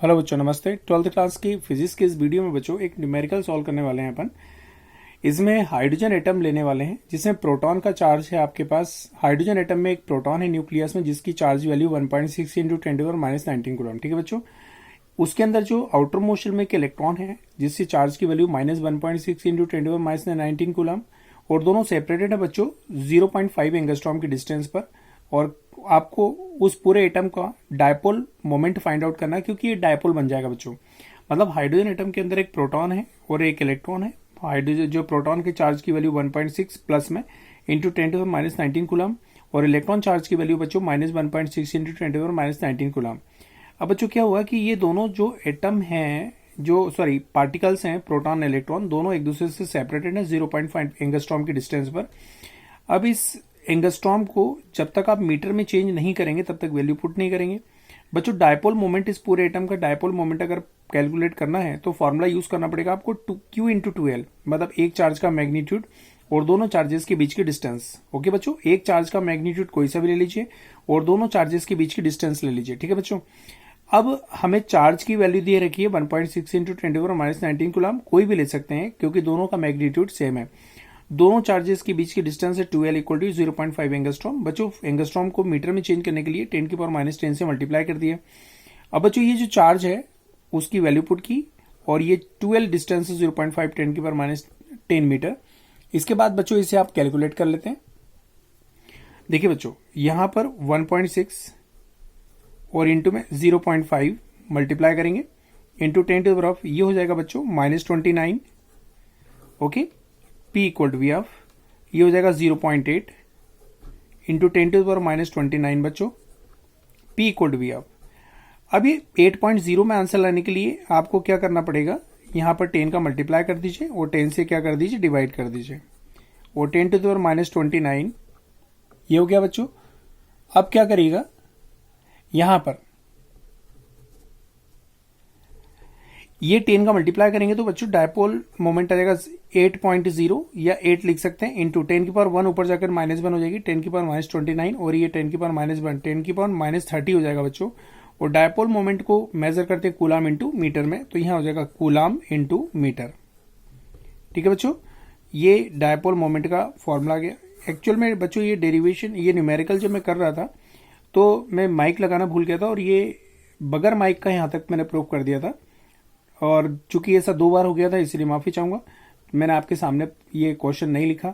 Hello बच्चों, नमस्ते। 12th class की फिजिक्स के इस वीडियो में बच्चों एक न्यूमेरिकल सॉल्व करने वाले हैं अपन। इसमें हाइड्रोजन एटम लेने वाले हैं जिसमें प्रोटॉन का चार्ज है आपके पास। हाइड्रोजन एटम में एक प्रोटॉन है न्यूक्लियस में जिसकी चार्ज वैल्यू 1.6 इंटू 10⁻⁹ कूलम। ठीक है बच्चों। उसके अंदर जो आउटर मोशन में एक इलेक्ट्रॉन है जिसकी चार्ज की वैल्यू -1.6 इंटू 10⁻⁹ कूलम, और दोनों सेपरेटेड है बच्चों 0.5 एंगस्ट्रॉम की डिस्टेंस पर। और आपको उस पूरे एटम का डायपोल मोमेंट फाइंड आउट करना है क्योंकि ये डायपोल बन जाएगा बच्चों। मतलब हाइड्रोजन एटम के अंदर एक प्रोटॉन है और एक इलेक्ट्रॉन है। हाइड्रोजन जो प्रोटॉन के चार्ज की वैल्यू 1.6 प्लस में इंटू 10⁻⁹ कूलम, और इलेक्ट्रॉन चार्ज की वैल्यू बच्चों -1.6 इंटू 10⁻⁹ कूलम। अब बच्चों क्या हुआ कि ये दोनों जो एटम हैं, जो पार्टिकल्स हैं, प्रोटॉन इलेक्ट्रॉन, दोनों एक दूसरे से सेपरेटेड है 0.5 एंगस्ट्रॉम की डिस्टेंस पर। अब इस एंगस्ट्रॉम को जब तक आप मीटर में चेंज नहीं करेंगे तब तक वैल्यू पुट नहीं करेंगे बच्चों। डायपोल मोमेंट, इस पूरे एटम का डायपोल मोमेंट अगर कैलकुलेट करना है तो फॉर्मूला यूज करना पड़ेगा आपको Q इंटू 2L, मतलब एक चार्ज का मैग्नीट्यूड और दोनों चार्जेस के बीच की डिस्टेंस। ओके बच्चों, एक चार्ज का मैग्नीट्यूड कोई सा भी ले लीजिए और दोनों चार्जेस के बीच की डिस्टेंस ले लीजिए। ठीक है बच्चों। अब हमें चार्ज की वैल्यू दी रखी है 1.6 इंटू 10⁻⁹ कूलम, कोई भी ले सकते हैं क्योंकि दोनों का मैग्नीट्यूड सेम है। दोनों चार्जेस के बीच की डिस्टेंस है 2L इक्वल टू 0.5 एंगस्ट्रॉम। बच्चों एंगस्ट्रॉम को मीटर में चेंज करने के लिए 10⁻⁻10 से मल्टीप्लाई कर दिया। अब बच्चों ये जो चार्ज है उसकी वैल्यू पुट की, और ये 2L डिस्टेंस है 0.5 10⁻10 मीटर। इसके बाद बच्चों इसे आप कैलकुलेट कर लेते हैं। देखिए बच्चों, यहां पर 1.6 और इंटू में 0.5 मल्टीप्लाई करेंगे इंटू 10⁻, ये हो जाएगा बच्चों -29। Okay, P equal to V of, ये हो जाएगा 0.8 इंटू 10⁻⁻29 बच्चों, P equal to V of. अब ये 8.0 में आंसर लाने के लिए आपको क्या करना पड़ेगा, यहां पर 10 का मल्टीप्लाई कर दीजिए और 10 से क्या कर दीजिए, डिवाइड कर दीजिए, और 10⁻⁻29 ये हो गया बच्चों। अब क्या करिएगा, यहां पर ये 10 का मल्टीप्लाई करेंगे तो बच्चों डायपोल मोमेंट आ जाएगा 8.0 या 8 लिख सकते हैं, इंटू 10⁻1 ऊपर जाकर -1 हो जाएगी 10⁻⁻29, और ये 10⁻⁻1 10⁻⁻30 हो जाएगा बच्चों। और डायपोल मोमेंट को मेजर करते हैं कूलाम इंटू मीटर में, तो यहां हो जाएगा कूलाम इंटू मीटर। ठीक है बच्चों, ये डायपोल मोमेंट का फॉर्मूला आ गया। एक्चुअल में बच्चों ये डेरिवेशन, ये न्यूमेरिकल जब मैं कर रहा था तो मैं माइक लगाना भूल गया था, और ये बगैर माइक का यहां तक मैंने प्रूव कर दिया था, और चूंकि ऐसा 2 बार हो गया था इसलिए माफी चाहूंगा, मैंने आपके सामने ये क्वेश्चन नहीं लिखा।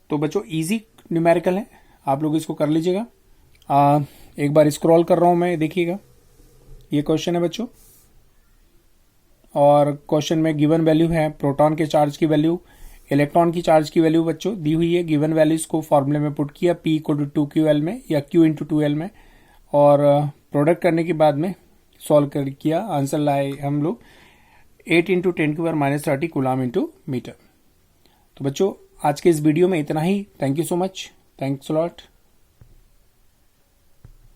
तो बच्चों इजी न्यूमेरिकल है, आप लोग इसको कर लीजिएगा। एक बार स्क्रॉल कर रहा हूं मैं, देखिएगा ये क्वेश्चन है बच्चों, और क्वेश्चन में गिवन वैल्यू है प्रोटॉन के चार्ज की वैल्यू, इलेक्ट्रॉन की चार्ज की वैल्यू बच्चों दी हुई है। गिवन वैल्यूज को फॉर्मूले में पुट किया, P इक्वल टू 2QL में या Q इंटू 2L में, और प्रोडक्ट करने के बाद में सॉल्व कर किया, आंसर लाए हम लोग 8 इंटू 10⁻30 कूलाम इंटू मीटर। तो बच्चों आज के इस वीडियो में इतना ही। Thank you so much, thanks a lot.